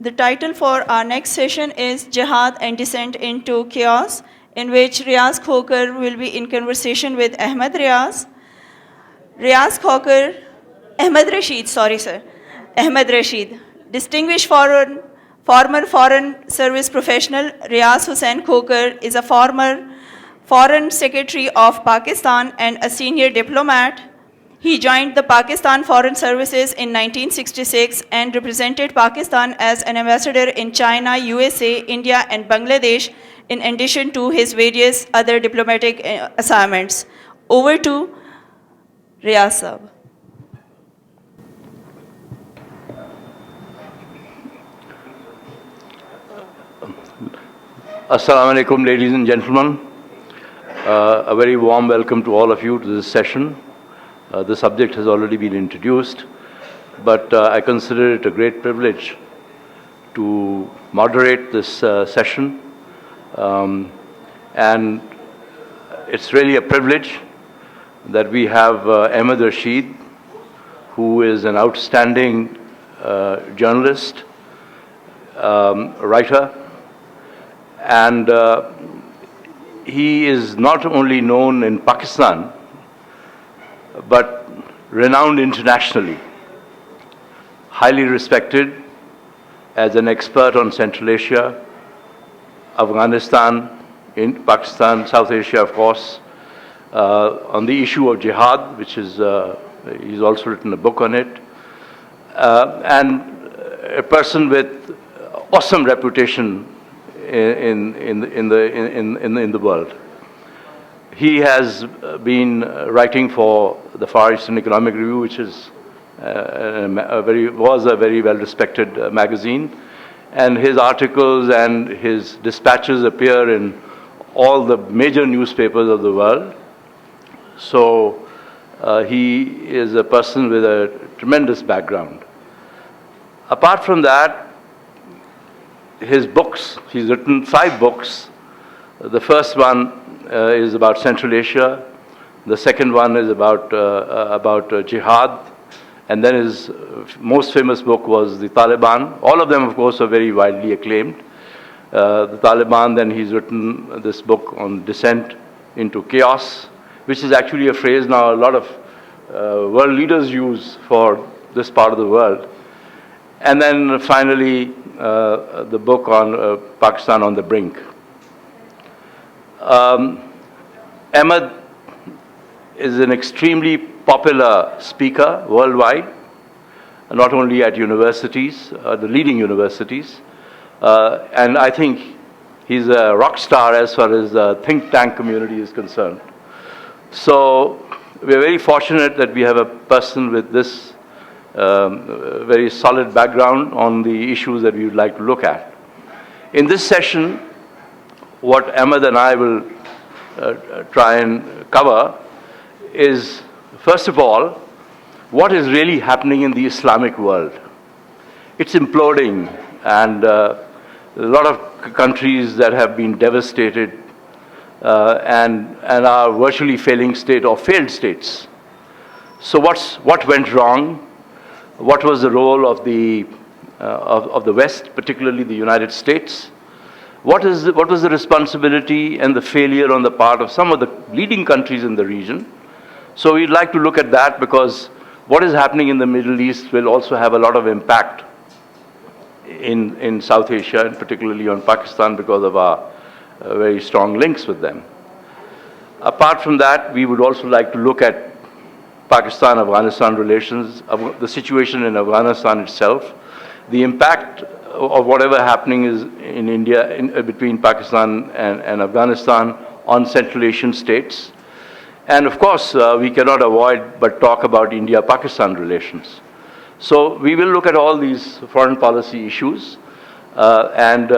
The title for our next session is Jihad and Descent into Chaos, in which Riaz Khokhar will be in conversation with Ahmed Riaz. Riaz Khokhar, Ahmed Rashid, sorry sir, Ahmed Rashid. Distinguished former Foreign Service professional Riaz Hussain Khokhar is a former Foreign Secretary of Pakistan and a senior diplomat. He joined the Pakistan Foreign Services in 1966 and represented Pakistan as an ambassador in China, USA, India, and Bangladesh, in addition to his various other diplomatic assignments. Over to Riaz Sahab. Assalamu alaikum, ladies and gentlemen. A very warm welcome to all of you to this session. The subject has already been introduced, but I consider it a great privilege to moderate this session. And it's really a privilege that we have Ahmed Rashid, who is an outstanding journalist, writer, and he is not only known in Pakistan, but renowned internationally, highly respected as an expert on Central Asia, Afghanistan, in Pakistan, South Asia, of course, on the issue of jihad, which is, he's also written a book on it, and a person with awesome reputation in the world. He has been writing for the Far Eastern Economic Review, which is was a very well-respected magazine, and his articles and his dispatches appear in all the major newspapers of the world. So he is a person with a tremendous background. Apart from that, his books, he's written 5 books. The first one is about Central Asia. The second one is about jihad. And then his most famous book was the Taliban. All of them, of course, are very widely acclaimed. The Taliban, then he's written this book on Descent into Chaos, which is actually a phrase now a lot of world leaders use for this part of the world. And then finally, the book on Pakistan on the Brink. Ahmed is an extremely popular speaker worldwide, not only at universities, the leading universities, and I think he's a rock star as far as the think tank community is concerned. So we're very fortunate that we have a person with this very solid background on the issues that we would like to look at. In this session, what Ahmed and I will try and cover is, first of all, what is really happening in the Islamic world. It's imploding, and a lot of countries that have been devastated and are virtually failing state or failed states. So what went wrong? What was the role of the West, particularly the United States? What was the responsibility and the failure on the part of some of the leading countries in the region? So we'd like to look at that, because what is happening in the Middle East will also have a lot of impact in South Asia, and particularly on Pakistan, because of our very strong links with them. Apart from that, we would also like to look at Pakistan-Afghanistan relations, the situation in Afghanistan itself, the impact of whatever happening is in India, between Pakistan and Afghanistan on Central Asian states. And of course, we cannot avoid but talk about India-Pakistan relations. So we will look at all these foreign policy issues, and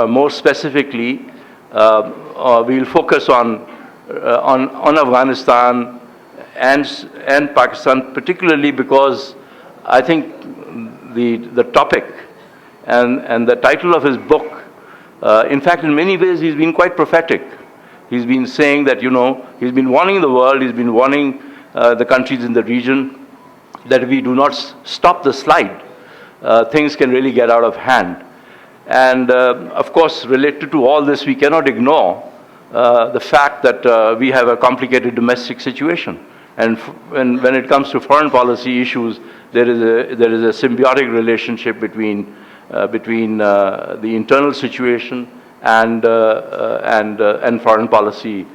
more specifically, we'll focus on Afghanistan and Pakistan, particularly because I think the topic and the title of his book, in fact, in many ways, he's been quite prophetic. He's been saying that, you know, he's been warning the world, he's been warning the countries in the region that if we do not stop the slide, things can really get out of hand. And of course, related to all this, we cannot ignore the fact that we have a complicated domestic situation. And when it comes to foreign policy issues, there is a symbiotic relationship between the internal situation and foreign policy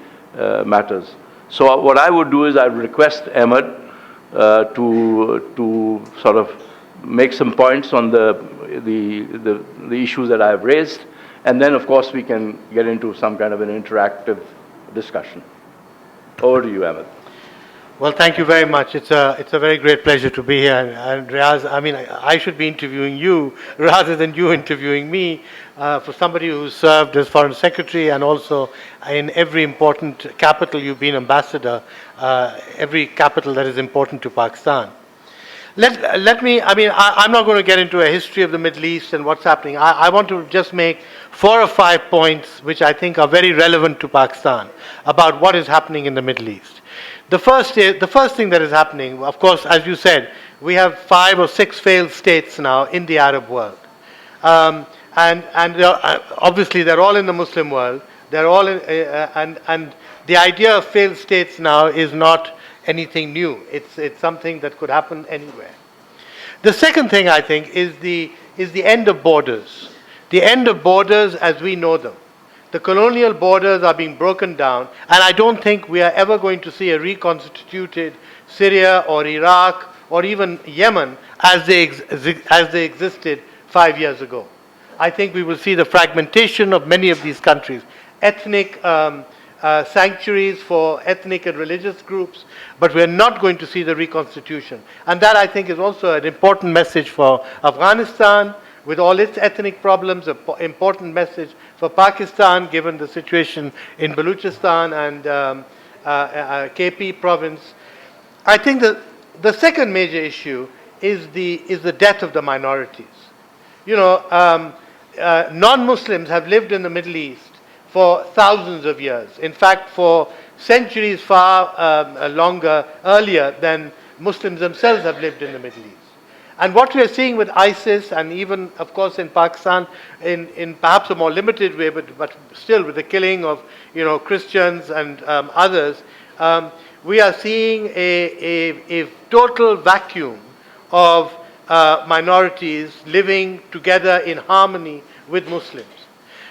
matters. So what I would do is I would request Ahmed to sort of make some points on the issues that I have raised, and then of course we can get into some kind of an interactive discussion. Over to you, Ahmed. Well, thank you very much. It's a very great pleasure to be here. And Riaz, I mean, I should be interviewing you rather than you interviewing me. For somebody who's served as Foreign Secretary and also in every important capital you've been ambassador, every capital that is important to Pakistan. Let me, I mean, I'm not going to get into a history of the Middle East and what's happening. I want to just make 4 or 5 points which I think are very relevant to Pakistan about what is happening in the Middle East. The first thing that is happening, of course, as you said, we have 5 or 6 failed states now in the Arab world. And obviously they're all in the Muslim world. They're all in, and the idea of failed states now is not anything new. It's something that could happen anywhere. The second thing I think is the end of borders. The end of borders as we know them. The colonial borders are being broken down, and I don't think we are ever going to see a reconstituted Syria or Iraq or even Yemen as they existed 5 years ago. I think we will see the fragmentation of many of these countries, ethnic sanctuaries for ethnic and religious groups, but we are not going to see the reconstitution. And that, I think, is also an important message for Afghanistan, with all its ethnic problems, an important message for Pakistan, given the situation in Baluchistan and KP province. I think that the second major issue is the death of the minorities. You know, non-Muslims have lived in the Middle East for thousands of years. In fact, for centuries far longer, earlier than Muslims themselves have lived in the Middle East. And what we are seeing with ISIS, and even, of course, in Pakistan, in perhaps a more limited way, but still with the killing of, you know, Christians and others, we are seeing a total vacuum of minorities living together in harmony with Muslims.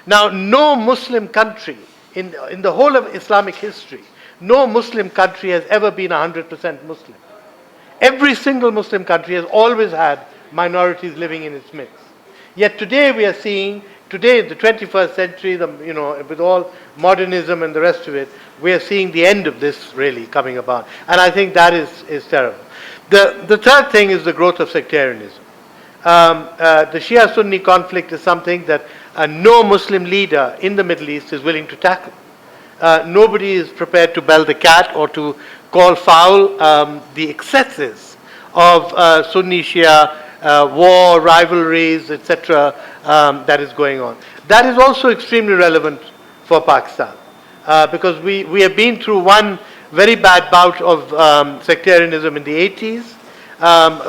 Now, no Muslim country in the whole of Islamic history, no Muslim country has ever been 100% Muslim. Every single Muslim country has always had minorities living in its midst. Yet today we are seeing, today in the 21st century, you know, with all modernism and the rest of it, we are seeing the end of this really coming about. And I think that is terrible. The third thing is the growth of sectarianism. The Shia-Sunni conflict is something that no Muslim leader in the Middle East is willing to tackle. Nobody is prepared to bell the cat or to call foul the excesses of Sunni Shia war, rivalries, etc. That is going on. That is also extremely relevant for Pakistan because we have been through one very bad bout of sectarianism in the 80s.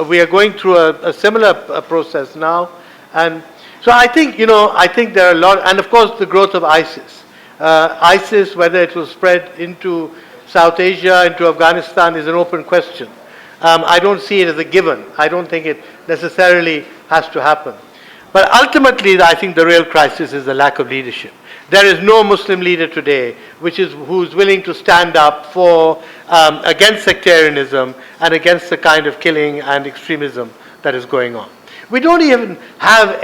We are going through a similar process now, and so I think, you know, I think there are a lot, and of course the growth of ISIS. ISIS, whether it will spread into South Asia, into Afghanistan, is an open question. I don't see it as a given. I don't think it necessarily has to happen. But ultimately, I think the real crisis is the lack of leadership. There is no Muslim leader today who's willing to stand up for against sectarianism and against the kind of killing and extremism that is going on. We don't even have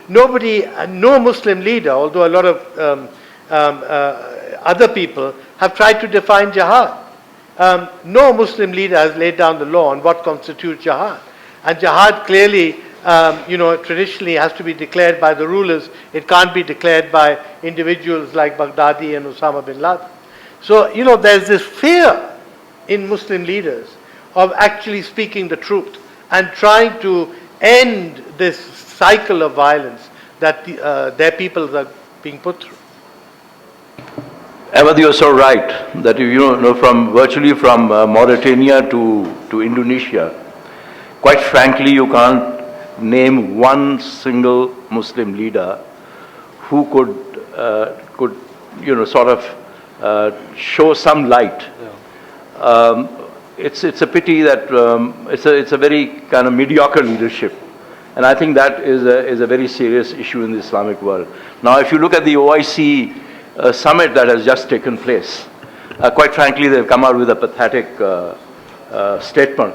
no Muslim leader, although a lot of other people have tried to define jihad. No Muslim leader has laid down the law on what constitutes jihad. And jihad clearly, traditionally has to be declared by the rulers. It can't be declared by individuals like Baghdadi and Osama bin Laden. So, there's this fear in Muslim leaders of actually speaking the truth and trying to end this cycle of violence that their peoples are being put through. Ahmed, you're so right that virtually from Mauritania to Indonesia, quite frankly, you can't name one single Muslim leader who could sort of show some light. It's a pity that it's a very kind of mediocre leadership, and I think that is a very serious issue in the Islamic world. Now, if you look at the OIC summit that has just taken place, quite frankly, they've come out with a pathetic statement.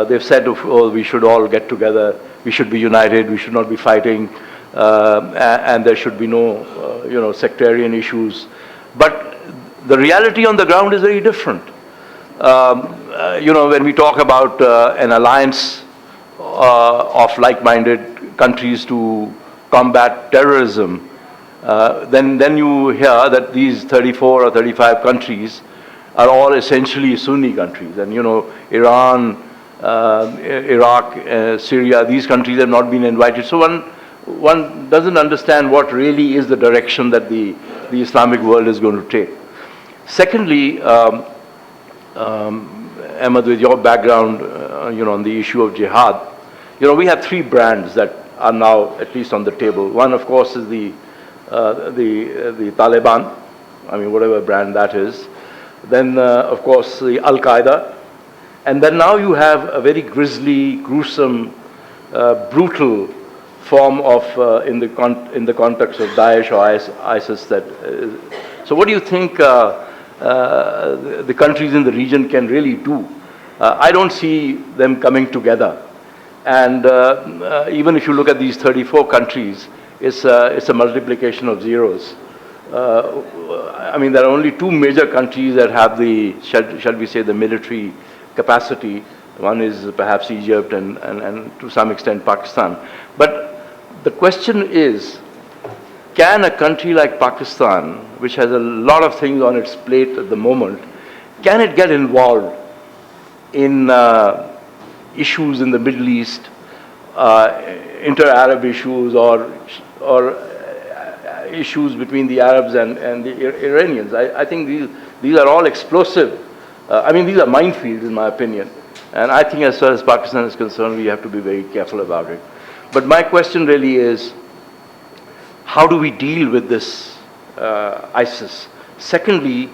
They've said, oh, we should all get together, we should be united, we should not be fighting, and there should be no, sectarian issues. But the reality on the ground is very different. When we talk about an alliance of like-minded countries to combat terrorism, then you hear that these 34 or 35 countries are all essentially Sunni countries. And Iran, Iraq, Syria, these countries have not been invited. So one doesn't understand what really is the direction that the Islamic world is going to take. Secondly, Ahmed, with your background, on the issue of jihad, we have three brands that are now at least on the table. One, of course, is the Taliban, whatever brand that is. Then, of course, the Al-Qaeda. And then now you have a very grisly, gruesome, brutal form of, in the context of Daesh or ISIS. So what do you think the countries in the region can really do? I don't see them coming together. And even if you look at these 34 countries, it's a multiplication of zeros. There are only two major countries that have the, shall we say, the military capacity. One is perhaps Egypt and to some extent Pakistan. But the question is, can a country like Pakistan, which has a lot of things on its plate at the moment, can it get involved in issues in the Middle East, inter-Arab issues or issues between the Arabs and the Iranians? I think these are all explosive. These are minefields in my opinion. And I think as far as Pakistan is concerned, we have to be very careful about it. But my question really is, how do we deal with this ISIS? Secondly,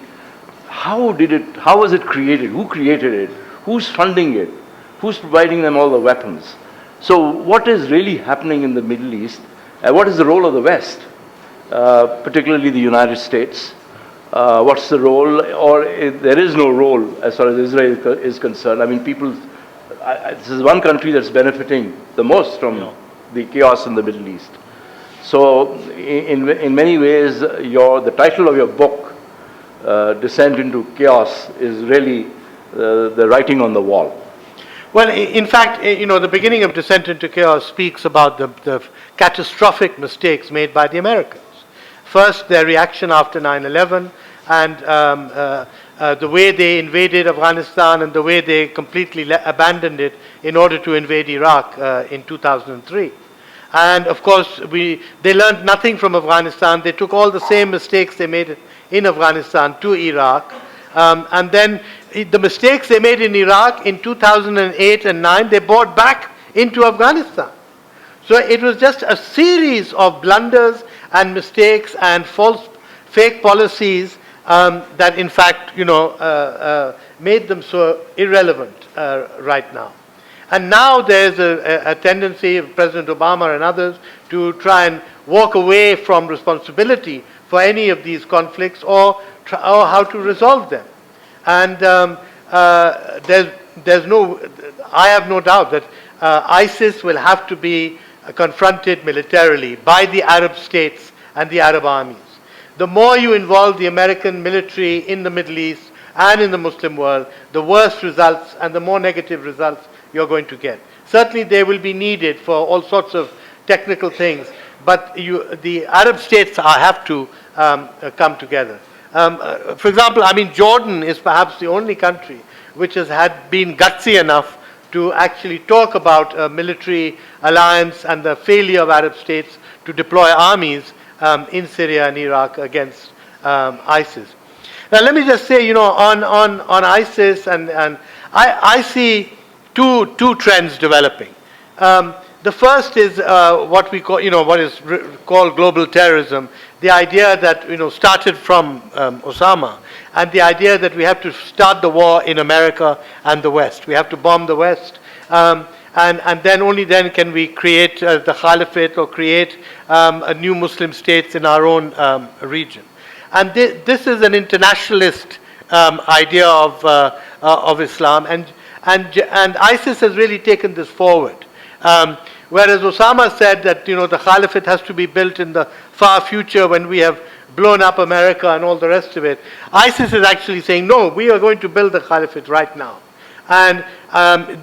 how was it created? Who created it? Who's funding it? Who's providing them all the weapons? So what is really happening in the Middle East? What is the role of the West, particularly the United States? What's the role, or there is no role as far as Israel is concerned? This is one country that's benefiting the most from the chaos in the Middle East. So in many ways, the title of your book, Descent into Chaos, is really the writing on the wall. Well, in fact, the beginning of Descent into Chaos speaks about the catastrophic mistakes made by the Americans. First, their reaction after 9/11 and the way they invaded Afghanistan and the way they completely abandoned it in order to invade Iraq in 2003. And of course, they learned nothing from Afghanistan. They took all the same mistakes they made in Afghanistan to Iraq. And then the mistakes they made in Iraq in 2008 and 9, they brought back into Afghanistan. So it was just a series of blunders and mistakes and fake policies that in fact, made them so irrelevant right now. And now there's a tendency of President Obama and others to try and walk away from responsibility for any of these conflicts or how to resolve them. And I have no doubt that ISIS will have to be confronted militarily by the Arab states and the Arab armies. The more you involve the American military in the Middle East and in the Muslim world, the worse results and the more negative results you're going to get. Certainly they will be needed for all sorts of technical things, but the Arab states have to come together. For example, Jordan is perhaps the only country which has been gutsy enough to actually talk about a military alliance and the failure of Arab states to deploy armies in Syria and Iraq against ISIS. Now let me just say, on ISIS, and I see two trends developing. The first is what we call, what is called global terrorism. The idea that, started from Osama, and the idea that we have to start the war in America and the West. We have to bomb the West, and then only then can we create the caliphate or create a new Muslim states in our own region. And this is an internationalist idea of Islam, and ISIS has really taken this forward. Whereas Osama said that the caliphate has to be built in the far future when we have blown up America and all the rest of it, ISIS is actually saying, no, we are going to build the caliphate right now. And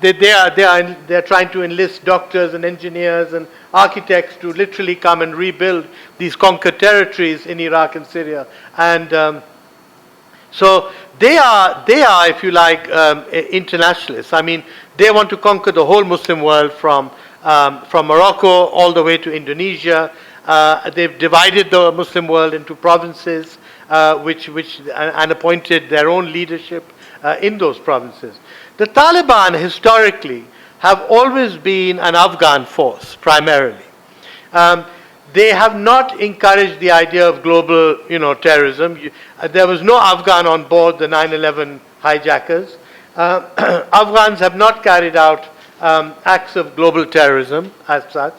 they're trying to enlist doctors and engineers and architects to literally come and rebuild these conquered territories in Iraq and Syria. And so they are, if you like, internationalists. I mean, they want to conquer the whole Muslim world from Morocco all the way to Indonesia. They've divided the Muslim world into provinces, and appointed their own leadership in those provinces. The Taliban historically have always been an Afghan force primarily. They have not encouraged the idea of global, terrorism. There was no Afghan on board the 9/11 hijackers. Afghans have not carried out acts of global terrorism as such.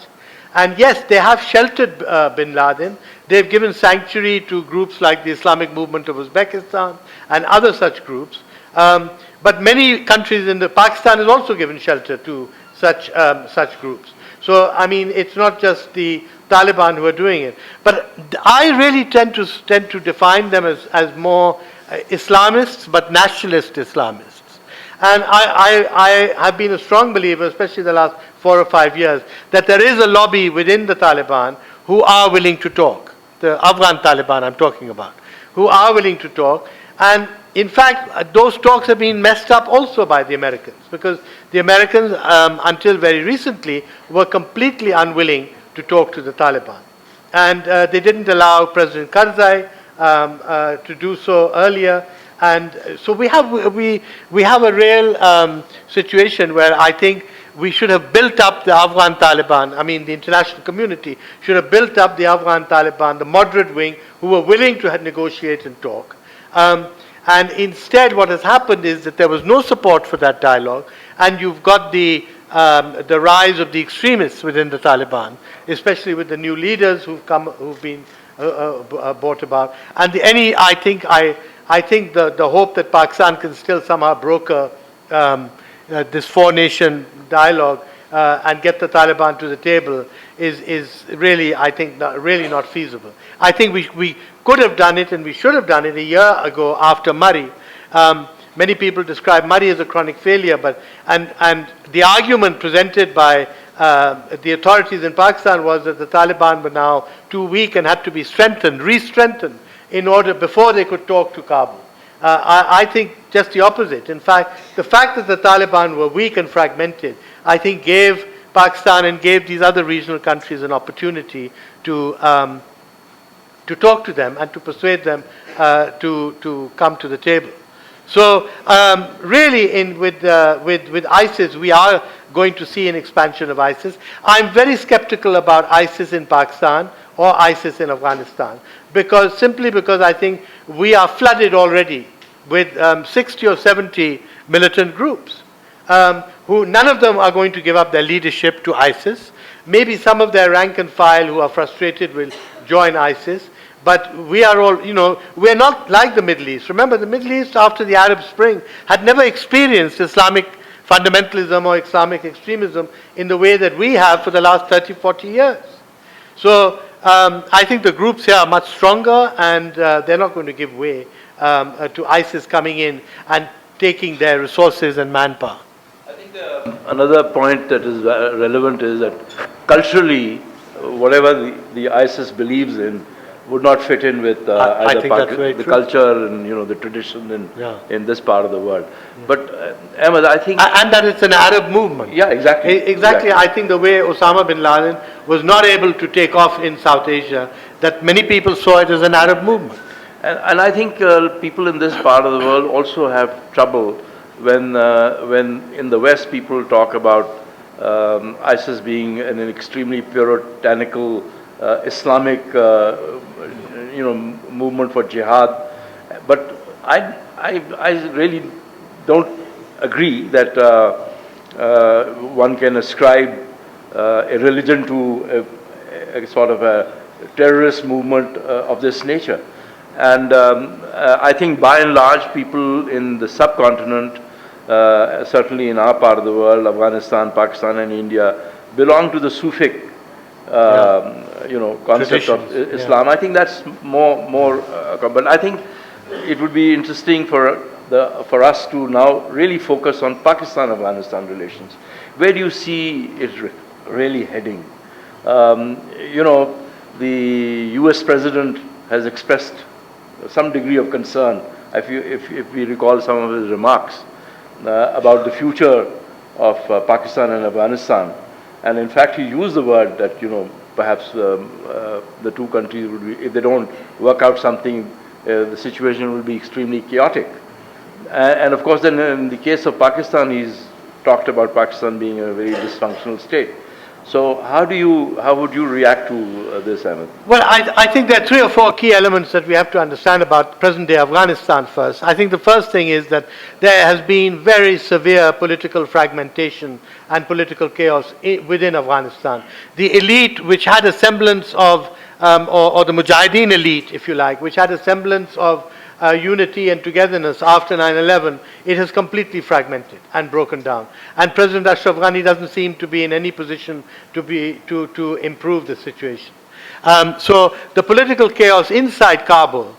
And yes, they have sheltered bin Laden. They've given sanctuary to groups like the Islamic Movement of Uzbekistan and other such groups. But many countries in Pakistan has also given shelter to such groups. So, I mean, it's not just the Taliban who are doing it. But I really tend to define them as more Islamists, but nationalist Islamists. And I have been a strong believer, especially the last 4 or 5 years, that there is a lobby within the Taliban who are willing to talk. The Afghan Taliban I'm talking about, who are willing to talk. And in fact, those talks have been messed up also by the Americans, because the Americans, until very recently, were completely unwilling to talk to the Taliban. And they didn't allow President Karzai to do so earlier. And so we have a real situation where I think we should have built up the Afghan Taliban. I mean, the international community should have built up the Afghan Taliban, the moderate wing, who were willing to negotiate and talk. And instead, what has happened is that there was no support for that dialogue, and you've got the rise of the extremists within the Taliban, especially with the new leaders who've been brought about. And I think the hope that Pakistan can still somehow broker this four-nation dialogue and get the Taliban to the table is really, I think, really not feasible. I think we could have done it, and we should have done it a year ago after Murray. Many people describe Murray as a chronic failure, and the argument presented by the authorities in Pakistan was that the Taliban were now too weak and had to be strengthened, re-strengthened, in order before they could talk to Kabul. I think just the opposite. In fact, the fact that the Taliban were weak and fragmented, I think gave Pakistan and gave these other regional countries an opportunity to talk to them and to persuade them to come to the table. So really, with ISIS, we are going to see an expansion of ISIS. I'm very skeptical about ISIS in Pakistan or ISIS in Afghanistan, simply because I think we are flooded already with 60 or 70 militant groups, who none of them are going to give up their leadership to ISIS. Maybe some of their rank and file who are frustrated will join ISIS, but we are all, we are not like the Middle East. Remember, the Middle East after the Arab Spring had never experienced Islamic fundamentalism or Islamic extremism in the way that we have for the last 30, 40 years. So I think the groups here are much stronger, and they're not going to give way to ISIS coming in and taking their resources and manpower. I think another point that is relevant is that culturally, whatever the ISIS believes in would not fit in with either the culture and the tradition in this part of the world. But Ahmed, I think, and that it's an Arab movement. Yeah, exactly. Exactly. I think the way Osama bin Laden was not able to take off in South Asia, that many people saw it as an Arab movement. And I think people in this part of the world also have trouble when in the West people talk about ISIS being an extremely puritanical Islamic, movement for jihad. But I really don't agree that one can ascribe a religion to a sort of a terrorist movement of this nature. And I think by and large people in the subcontinent, certainly in our part of the world, Afghanistan, Pakistan and India, belong to the Sufic concept of Islam. I think that's more but I think it would be interesting for us to now really focus on Pakistan-Afghanistan relations. Where do you see it really heading? The US president has expressed some degree of concern, if we recall some of his remarks, about the future of Pakistan and Afghanistan. And in fact, he used the word that, perhaps the two countries would be, if they don't work out something, the situation will be extremely chaotic. And of course, then in the case of Pakistan, he's talked about Pakistan being a very dysfunctional state. So how would you react to this, Ahmed? Well, I think there are 3 or 4 key elements that we have to understand about present-day Afghanistan first. I think the first thing is that there has been very severe political fragmentation and political chaos within Afghanistan. The elite, which had a semblance of, or the Mujahideen elite, if you like, which had a semblance of unity and togetherness after 9/11, it has completely fragmented and broken down. And President Ashraf Ghani doesn't seem to be in any position to improve the situation. So the political chaos inside Kabul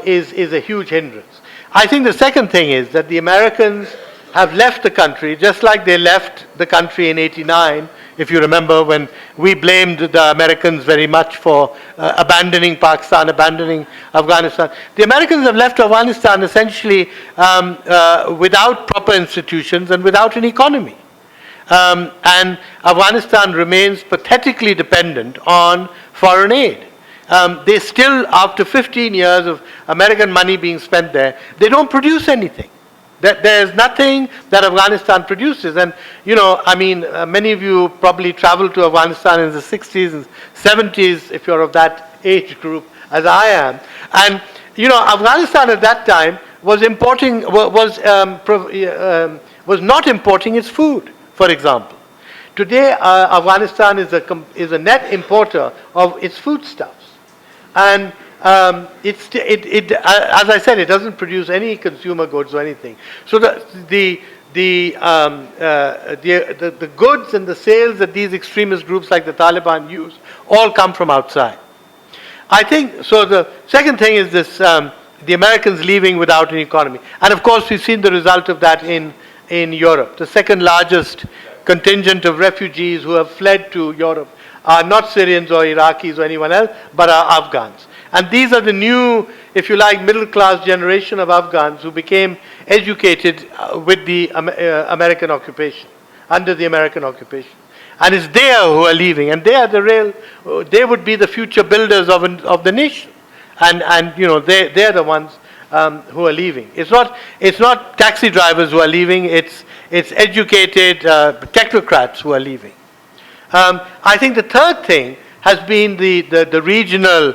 is a huge hindrance. I think the second thing is that the Americans have left the country, just like they left the country in '89. If you remember, when we blamed the Americans very much for abandoning Pakistan, abandoning Afghanistan. The Americans have left Afghanistan essentially without proper institutions and without an economy. And Afghanistan remains pathetically dependent on foreign aid. They still, after 15 years of American money being spent there, they don't produce anything. There's nothing that Afghanistan produces. And, many of you probably traveled to Afghanistan in the 60s and 70s, if you're of that age group, as I am. And, Afghanistan at that time was not importing its food, for example. Today, Afghanistan is a net importer of its foodstuffs. And as I said, it doesn't produce any consumer goods or anything. So the goods and the sales that these extremist groups like the Taliban use all come from outside. I think so. The second thing is this: the Americans leaving without an economy, and of course we've seen the result of that in Europe. The second largest contingent of refugees who have fled to Europe are not Syrians or Iraqis or anyone else, but are Afghans. And these are the new, if you like, middle-class generation of Afghans who became educated with the American occupation, under the American occupation. And it's they who are leaving, and they are they would be the future builders of the nation. And they're the ones who are leaving. It's not taxi drivers who are leaving, it's educated technocrats who are leaving. I think the third thing has been the regional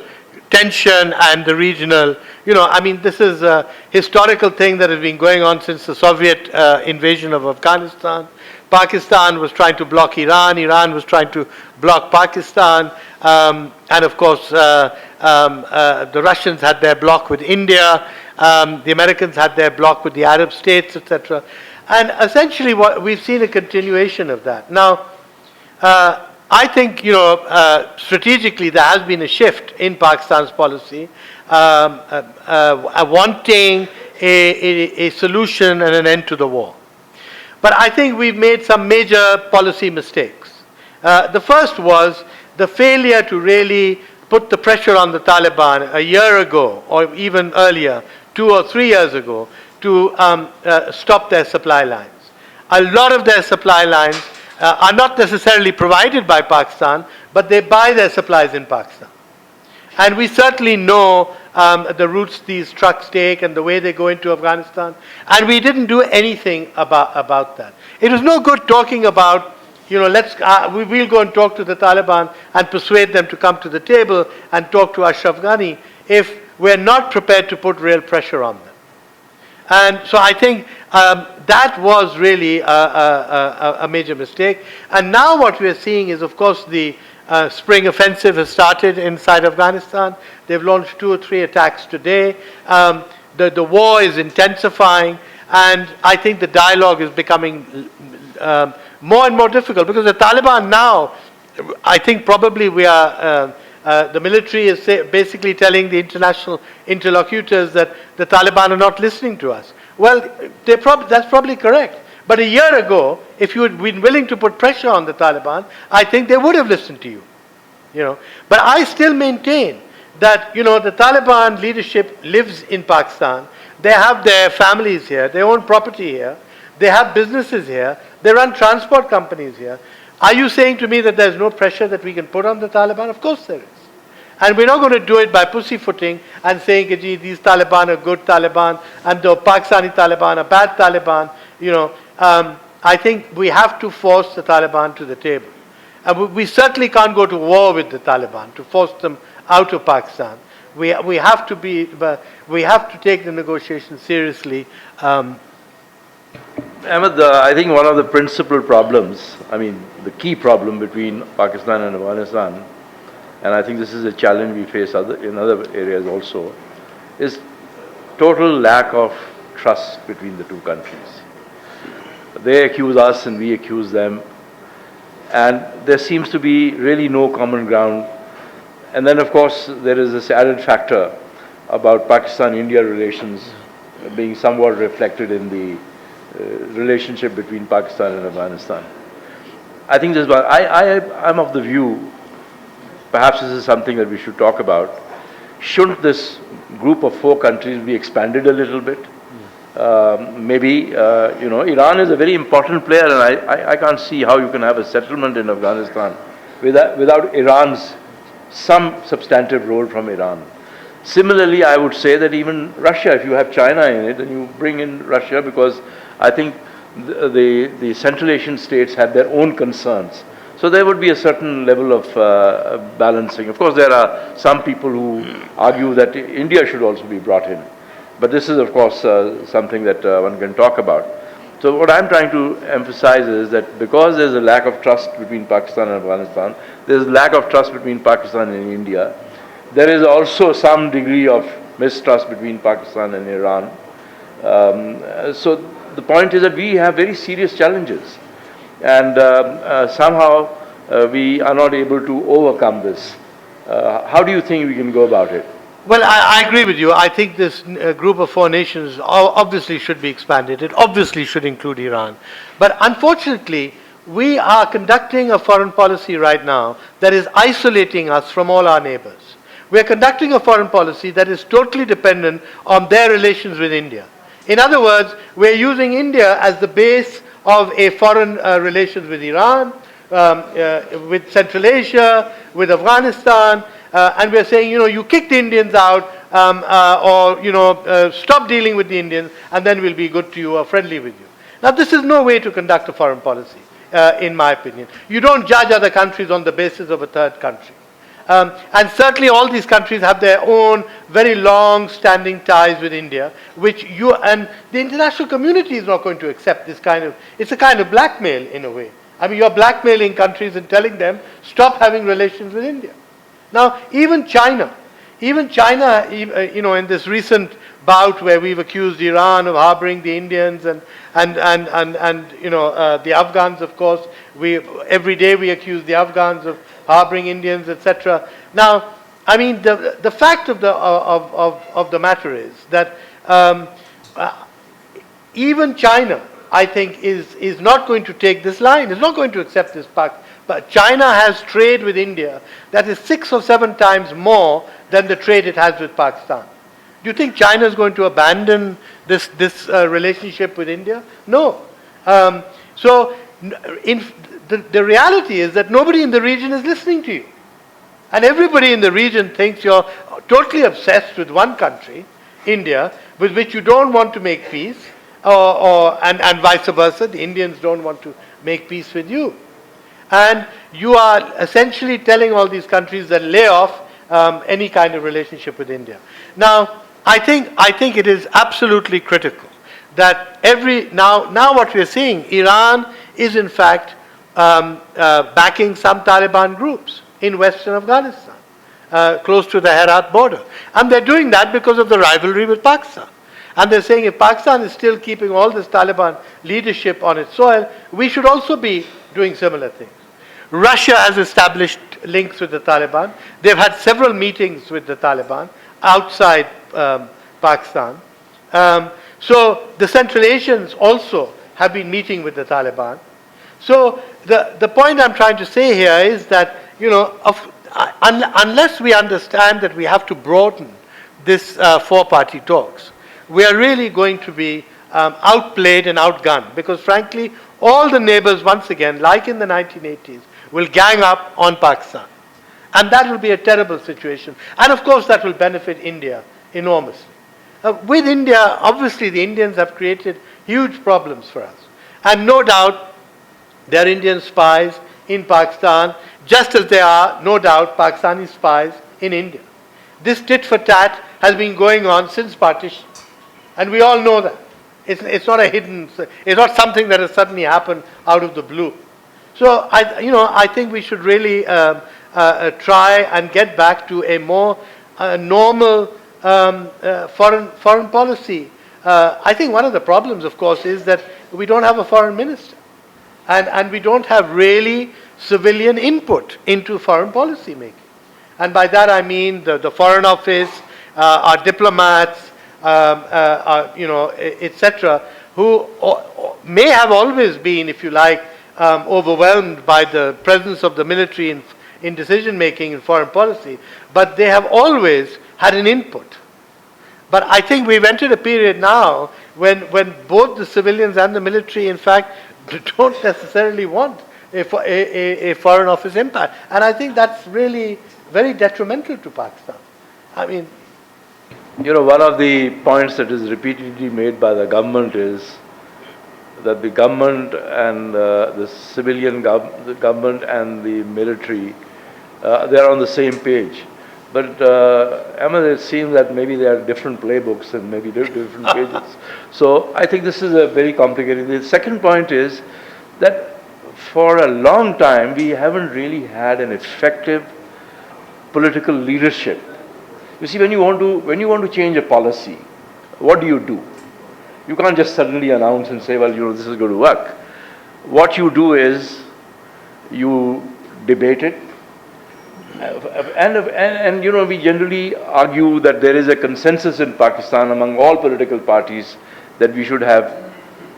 tension and the regional, this is a historical thing that has been going on since the Soviet invasion of Afghanistan. Pakistan was trying to block Iran, Iran was trying to block Pakistan, and of course the Russians had their block with India, the Americans had their block with the Arab states, etc. And essentially what we've seen a continuation of that. Now, I think, strategically there has been a shift in Pakistan's policy, wanting a solution and an end to the war. But I think we've made some major policy mistakes. The first was the failure to really put the pressure on the Taliban a year ago, or even earlier, 2 or 3 years ago, to stop their supply lines. A lot of their supply lines are not necessarily provided by Pakistan, but they buy their supplies in Pakistan. And we certainly know the routes these trucks take and the way they go into Afghanistan. And we didn't do anything about that. It was no good talking about we'll go and talk to the Taliban and persuade them to come to the table and talk to Ashraf Ghani if we're not prepared to put real pressure on them. And so I think that was really a major mistake. And now what we're seeing is, of course, the spring offensive has started inside Afghanistan. They've launched 2 or 3 attacks today. The war is intensifying, and I think the dialogue is becoming more and more difficult, because the Taliban now, I think probably we are, the military is basically telling the international interlocutors that the Taliban are not listening to us. Well, that's probably correct. But a year ago, if you had been willing to put pressure on the Taliban, I think they would have listened to you. But I still maintain that, the Taliban leadership lives in Pakistan. They have their families here. They own property here. They have businesses here. They run transport companies here. Are you saying to me that there's no pressure that we can put on the Taliban? Of course there is. And we're not going to do it by pussyfooting and saying, gee, these Taliban are good Taliban and the Pakistani Taliban are bad Taliban. I think we have to force the Taliban to the table. And we certainly can't go to war with the Taliban to force them out of Pakistan. We have to take the negotiations seriously. Ahmed, I think one of the principal problems, the key problem between Pakistan and Afghanistan, and I think this is a challenge we face in other areas also, is total lack of trust between the two countries. They accuse us and we accuse them, and there seems to be really no common ground. And then, of course, there is this added factor about Pakistan-India relations being somewhat reflected in the relationship between Pakistan and Afghanistan. I think this is what I'm of the view, perhaps this is something that we should talk about. Shouldn't this group of 4 countries be expanded a little bit? Maybe, Iran is a very important player, and I can't see how you can have a settlement in Afghanistan without Iran's some substantive role from Iran. Similarly, I would say that even Russia, if you have China in it, then you bring in Russia, because I think the Central Asian states have their own concerns. So there would be a certain level of balancing. Of course, there are some people who argue that India should also be brought in. But this is, of course, something that one can talk about. So what I'm trying to emphasize is that because there's a lack of trust between Pakistan and Afghanistan, there's a lack of trust between Pakistan and India. There is also some degree of mistrust between Pakistan and Iran. So the point is that we have very serious challenges, and somehow we are not able to overcome this. How do you think we can go about it? Well, I agree with you. I think this group of 4 nations obviously should be expanded. It obviously should include Iran. But unfortunately, we are conducting a foreign policy right now that is isolating us from all our neighbors. We are conducting a foreign policy that is totally dependent on their relations with India. In other words, we're using India as the base of a foreign relations with Iran, with Central Asia, with Afghanistan, and we're saying, you kick the Indians out, or stop dealing with the Indians, and then we'll be good to you or friendly with you. Now, this is no way to conduct a foreign policy, in my opinion. You don't judge other countries on the basis of a third country. And certainly all these countries have their own very long-standing ties with India, which and the international community is not going to accept this it's a kind of blackmail in a way. You're blackmailing countries and telling them, stop having relations with India. Now, even China, in this recent bout where we've accused Iran of harboring the Indians and the Afghans, of course, every day we accuse the Afghans of harboring Indians, etc. Now, the fact of the matter is that even China, I think, is not going to take this line. Is not going to accept this pact. But China has trade with India that is 6 or 7 times more than the trade it has with Pakistan. Do you think China is going to abandon this relationship with India? No. So the reality is that nobody in the region is listening to you. And everybody in the region thinks you're totally obsessed with one country, India, with which you don't want to make peace, and vice versa. The Indians don't want to make peace with you. And you are essentially telling all these countries that lay off any kind of relationship with India. Now, I think it is absolutely critical that now what we are seeing, Iran is in fact backing some Taliban groups in western Afghanistan, close to the Herat border. And they're doing that because of the rivalry with Pakistan. And they're saying if Pakistan is still keeping all this Taliban leadership on its soil, we should also be doing similar things. Russia has established links with the Taliban. They've had several meetings with the Taliban outside Pakistan. So the Central Asians also have been meeting with the Taliban. So the point I'm trying to say here is that, unless we understand that we have to broaden this four-party talks, we are really going to be outplayed and outgunned, because frankly, all the neighbors, once again, like in the 1980s, will gang up on Pakistan. And that will be a terrible situation. And of course, that will benefit India enormously. With India, obviously, the Indians have created huge problems for us. And no doubt, there are Indian spies in Pakistan, just as there are, no doubt, Pakistani spies in India. This tit for tat has been going on since partition. And we all know that. It's not it's not something that has suddenly happened out of the blue. So I think we should really try and get back to a more normal foreign policy. I think one of the problems, of course, is that we don't have a foreign minister, and we don't have really civilian input into foreign policy making. And by that I mean the Foreign Office, our diplomats, etc., who may have always been, if you like, overwhelmed by the presence of the military in decision making in foreign policy, but they have always had an input. But I think we've entered a period now when both the civilians and the military, in fact, don't necessarily want a foreign office impact. And I think that's really very detrimental to Pakistan. I mean, one of the points that is repeatedly made by the government is that the government and the civilian government and the military, they are on the same page. But Ahmed, it seems that maybe they are different playbooks and maybe different pages. So I think this is a very complicated. The second point is that for a long time we haven't really had an effective political leadership. You see, when you want to change a policy, what do? You can't just suddenly announce and say, well, this is going to work. What you do is you debate it, and we generally argue that there is a consensus in Pakistan among all political parties that we should have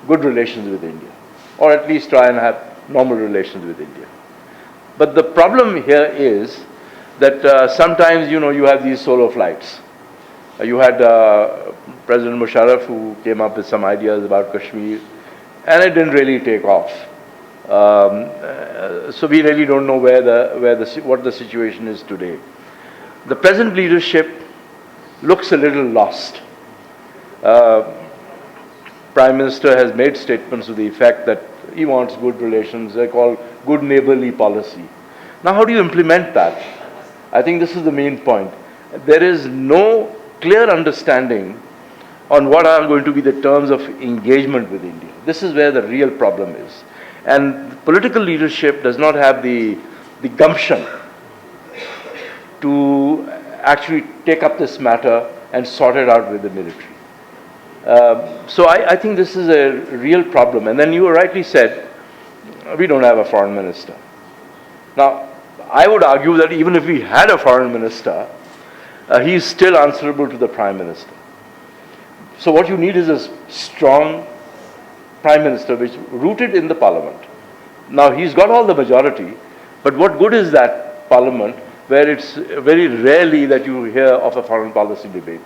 good relations with India, or at least try and have normal relations with India. But the problem here is that sometimes, you have these solo flights. You had President Musharraf, who came up with some ideas about Kashmir, and it didn't really take off. So we really don't know what the situation is today. The present leadership looks a little lost. Prime Minister has made statements to the effect that he wants good relations. They're called good neighborly policy. Now, how do you implement that? I think this is the main point. There is no clear understanding on what are going to be the terms of engagement with India. This is where the real problem is. And political leadership does not have the gumption to actually take up this matter and sort it out with the military. So I think this is a real problem. And then you rightly said, we don't have a foreign minister. Now, I would argue that even if we had a foreign minister, he is still answerable to the Prime Minister. So what you need is a strong Prime Minister which rooted in the Parliament. Now he's got all the majority, but what good is that Parliament where it's very rarely that you hear of a foreign policy debate?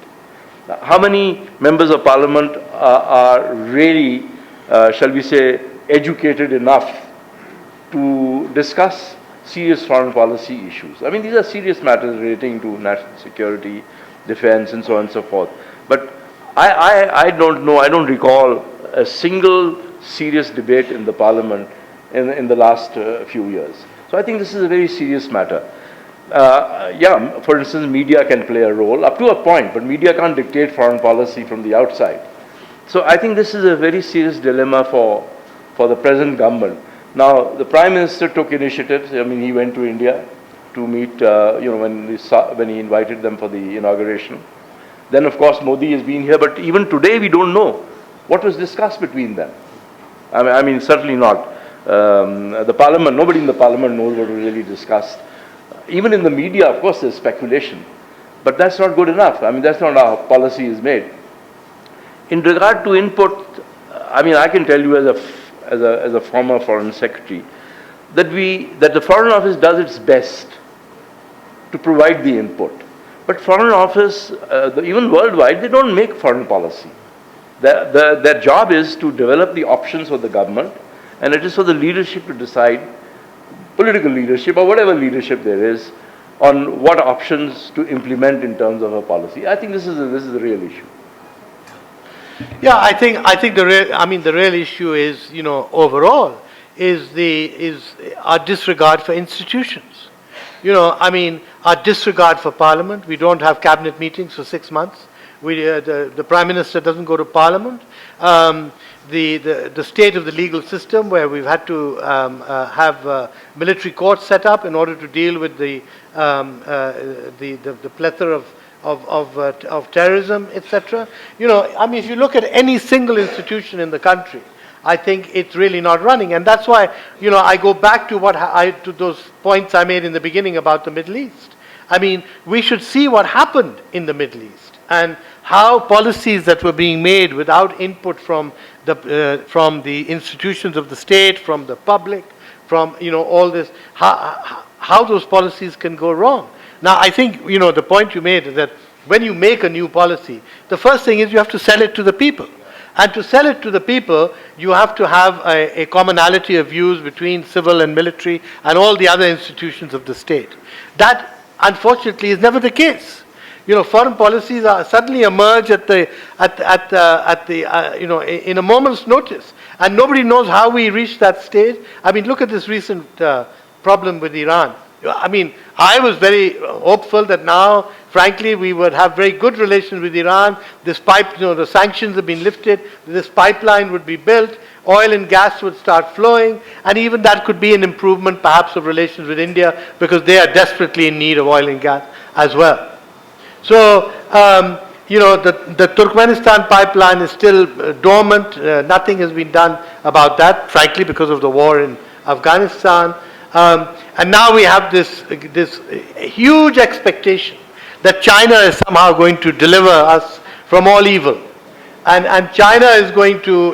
How many members of Parliament are really, shall we say, educated enough to discuss serious foreign policy issues? I mean, these are serious matters relating to national security, defense, and so on and so forth. But I don't know, I don't recall a single serious debate in the Parliament in the last few years. So I think this is a very serious matter. Yeah, for instance, media can play a role up to a point, but media can't dictate foreign policy from the outside. So I think this is a very serious dilemma for the present government. Now, the Prime Minister took initiatives. I mean, he went to India to meet, when he invited them for the inauguration. Then, of course, Modi has been here, but even today we don't know what was discussed between them. I mean certainly not. The Parliament, nobody in the Parliament knows what was really discussed. Even in the media, of course, there's speculation. But that's not good enough. I mean, that's not how policy is made. In regard to input, I mean, I can tell you as a former Foreign Secretary that the Foreign Office does its best to provide the input. But Foreign Office, even worldwide, they don't make foreign policy. Their job is to develop the options for the government, and it is for the leadership to decide, political leadership or whatever leadership there is, on what options to implement in terms of a policy. I think this is the real issue. Yeah, I think the real issue is, overall, is our disregard for institutions. Our disregard for Parliament. We don't have cabinet meetings for 6 months. The Prime Minister doesn't go to Parliament. The state of the legal system, where we've had to have military courts set up in order to deal with the plethora of terrorism, etc. If you look at any single institution in the country, I think it's really not running, and that's why I go back to to those points I made in the beginning about the Middle East. I mean, we should see what happened in the Middle East and how policies that were being made without input from the institutions of the state, from the public, from all this, how those policies can go wrong. Now, I think the point you made is that when you make a new policy, the first thing is you have to sell it to the people. And to sell it to the people, you have to have a commonality of views between civil and military and all the other institutions of the state. That, unfortunately, is never the case. Foreign policies suddenly emerge in a moment's notice, and nobody knows how we reach that stage. I mean, look at this recent problem with Iran. I mean, I was very hopeful that now, frankly, we would have very good relations with Iran. This the sanctions have been lifted. This pipeline would be built. Oil and gas would start flowing, and even that could be an improvement, perhaps, of relations with India, because they are desperately in need of oil and gas as well. So, the Turkmenistan pipeline is still dormant. Nothing has been done about that, frankly, because of the war in Afghanistan. And now we have this huge expectation that China is somehow going to deliver us from all evil. And China is going to,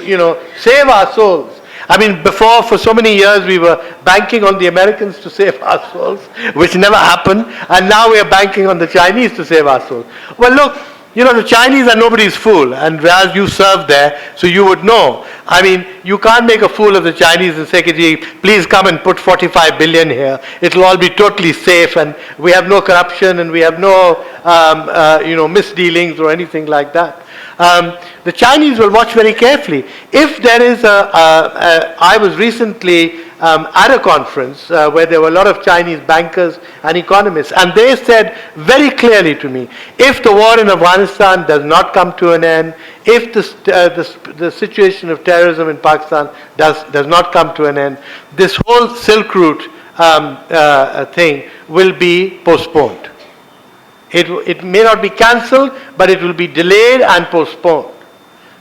save our souls. I mean, before, for so many years, we were banking on the Americans to save our souls, which never happened. And now we are banking on the Chinese to save our souls. Well, look, the Chinese are nobody's fool. And Riaz, you served there, so you would know. I mean, you can't make a fool of the Chinese and say, please come and put 45 billion here. It'll all be totally safe, and we have no corruption, and we have no, misdealings or anything like that. The Chinese will watch very carefully. If there is I was recently at a conference where there were a lot of Chinese bankers and economists, and they said very clearly to me, if the war in Afghanistan does not come to an end, if the situation of terrorism in Pakistan does not come to an end, this whole Silk Route thing will be postponed. It may not be cancelled, but it will be delayed and postponed.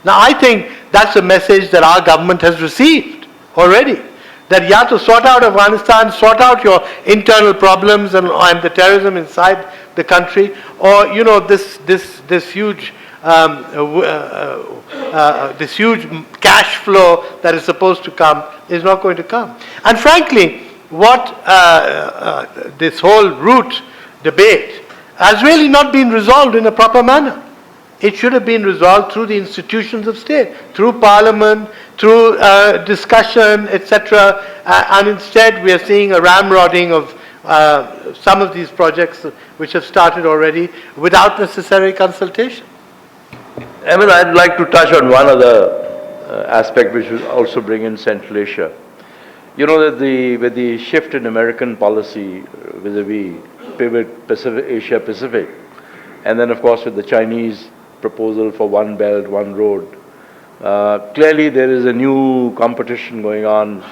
Now, I think that's a message that our government has received already. That you have to sort out Afghanistan, sort out your internal problems and the terrorism inside the country, or this huge cash flow that is supposed to come is not going to come. And frankly, what this whole route debate has really not been resolved in a proper manner. It should have been resolved through the institutions of state, through Parliament, through discussion, etc. And instead, we are seeing a ramrodding of some of these projects which have started already without necessary consultation. Ahmed, I'd like to touch on one other aspect which will also bring in Central Asia. You know that with the shift in American policy vis-a-vis pivot Pacific, Asia Pacific, and then of course with the Chinese proposal for one belt, one road, clearly there is a new competition going on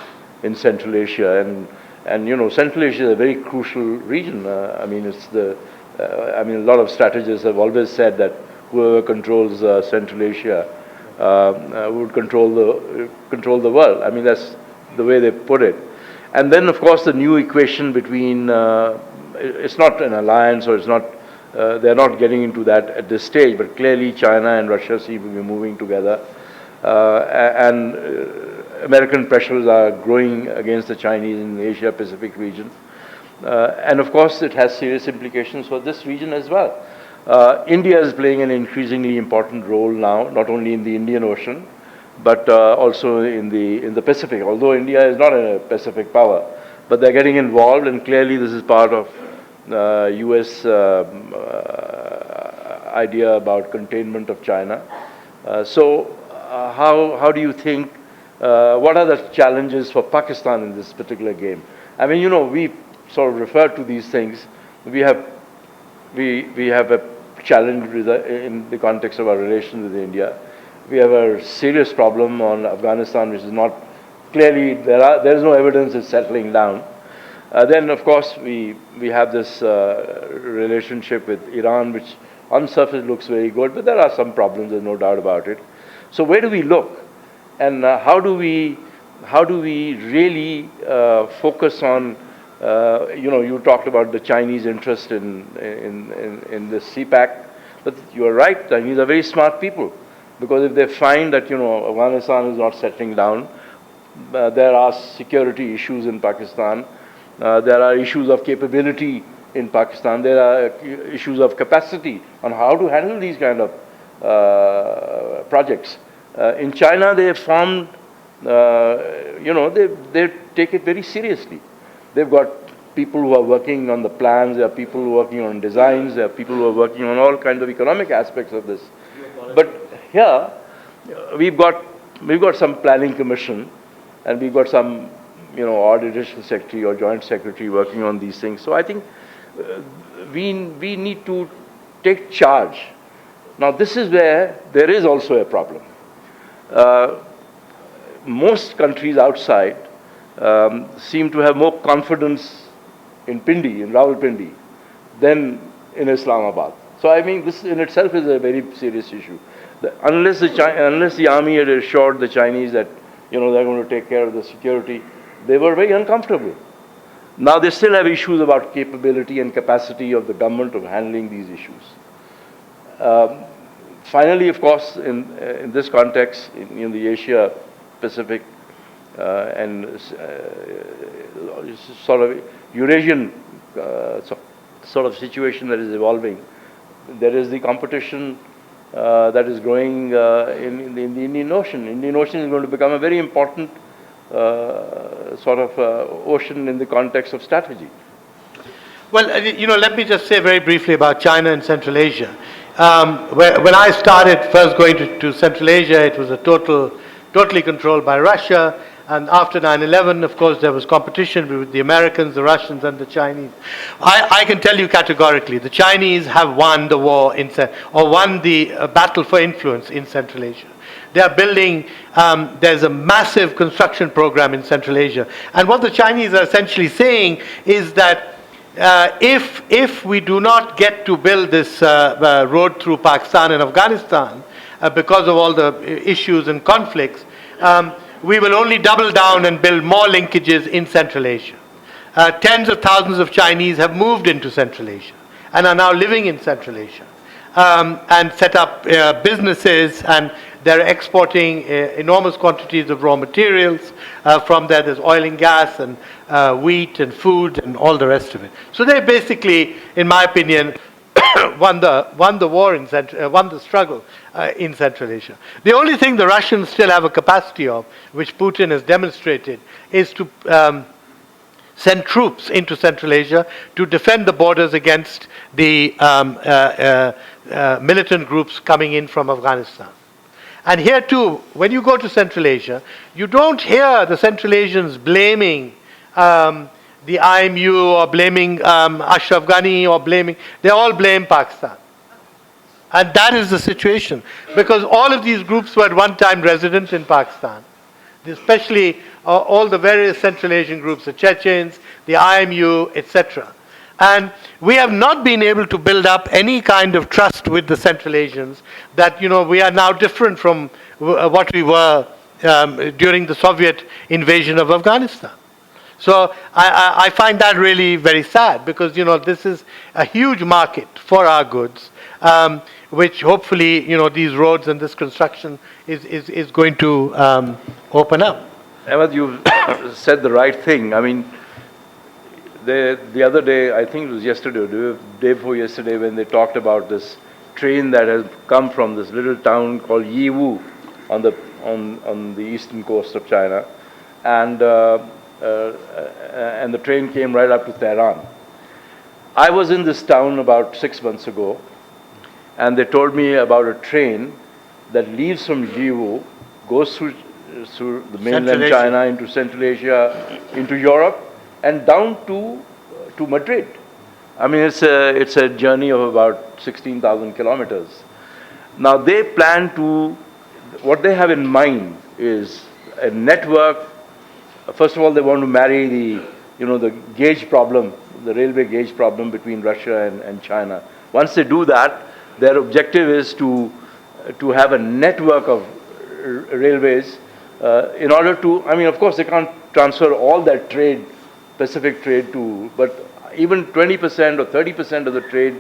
in Central Asia, and you know, Central Asia is a very crucial region. I mean, it's I mean, a lot of strategists have always said that whoever controls Central Asia would control the world. I mean, that's the way they put it. And then, of course, the new equation between it's not an alliance, or it's not. They're not getting into that at this stage. But clearly, China and Russia seem to be moving together, and American pressures are growing against the Chinese in the Asia Pacific region. And of course, it has serious implications for this region as well. India is playing an increasingly important role now, not only in the Indian Ocean, but also in the Pacific. Although India is not a Pacific power, but they're getting involved, and clearly this is part of U.S. idea about containment of China. So how do you think, what are the challenges for Pakistan in this particular game? I mean, you know, we sort of refer to these things. We have a challenge in the context of our relations with India. We have a serious problem on Afghanistan, which is not clearly, there is no evidence it's settling down. Then, of course, we have this relationship with Iran, which on surface looks very good, but there are some problems, there's no doubt about it. So where do we look? And how do we really focus on, you know, you talked about the Chinese interest in the CPAC, but you are right, Chinese are very smart people, because if they find that, you know, Afghanistan is not settling down, there are security issues in Pakistan, there are issues of capability in Pakistan, there are issues of capacity on how to handle these kind of projects. In China, they have formed, you know, they take it very seriously. They've got people who are working on the plans, there are people who are working on designs, there are people who are working on all kinds of economic aspects of this. But here, we've got some planning commission, and we've got some, you know, odd additional secretary or joint secretary working on these things. So I think we need to take charge. Now, this is where there is also a problem. Most countries outside seem to have more confidence in Pindi, in Rawalpindi, than in Islamabad. So I mean, this in itself is a very serious issue. Unless the army had assured the Chinese that, you know, they're going to take care of the security, they were very uncomfortable. Now they still have issues about capability and capacity of the government of handling these issues. Finally, of course, in this context, in the Asia Pacific and sort of Eurasian sort of situation that is evolving, there is the competition that is growing in the Indian Ocean. Indian Ocean is going to become a very important sort of ocean in the context of strategy. Well, you know, let me just say very briefly about China and Central Asia. When I started first going to Central Asia, it was totally controlled by Russia. And after 9/11, of course, there was competition with the Americans, the Russians, and the Chinese. I can tell you categorically, the Chinese have won the war won the battle for influence in Central Asia. They are building, there's a massive construction program in Central Asia. And what the Chinese are essentially saying is that if we do not get to build this road through Pakistan and Afghanistan, because of all the issues and conflicts, we will only double down and build more linkages in Central Asia. Tens of thousands of Chinese have moved into Central Asia and are now living in Central Asia and set up businesses, and they're exporting enormous quantities of raw materials. From there, there's oil and gas and wheat and food and all the rest of it. So they basically, in my opinion, won the struggle in Central Asia. The only thing the Russians still have a capacity of, which Putin has demonstrated, is to send troops into Central Asia to defend the borders against the militant groups coming in from Afghanistan. And here too, when you go to Central Asia, you don't hear the Central Asians blaming the IMU or blaming Ashraf Ghani or blaming, they all blame Pakistan. And that is the situation. Because all of these groups were at one time resident in Pakistan. Especially all the various Central Asian groups, the Chechens, the IMU, etc. And we have not been able to build up any kind of trust with the Central Asians that, we are now different from what we were during the Soviet invasion of Afghanistan. So I find that really very sad because, this is a huge market for our goods, which hopefully, these roads and this construction is going to open up. Ahmed, you've said the right thing. I mean, the other day, I think it was yesterday or the day before yesterday, when they talked about this train that has come from this little town called Yiwu on the eastern coast of China, and the train came right up to Tehran. I was in this town about 6 months ago, and they told me about a train that leaves from Yiwu, goes through the mainland China, into Central Asia, into Europe, and down to Madrid. I mean, it's a journey of about 16,000 kilometers. Now they plan to, what they have in mind is a network. First of all, they want to marry the gauge problem, the railway gauge problem between Russia and China. Once they do that, their objective is to have a network of railways in order to, I mean, of course, they can't transfer all that trade, Pacific trade but even 20% or 30% of the trade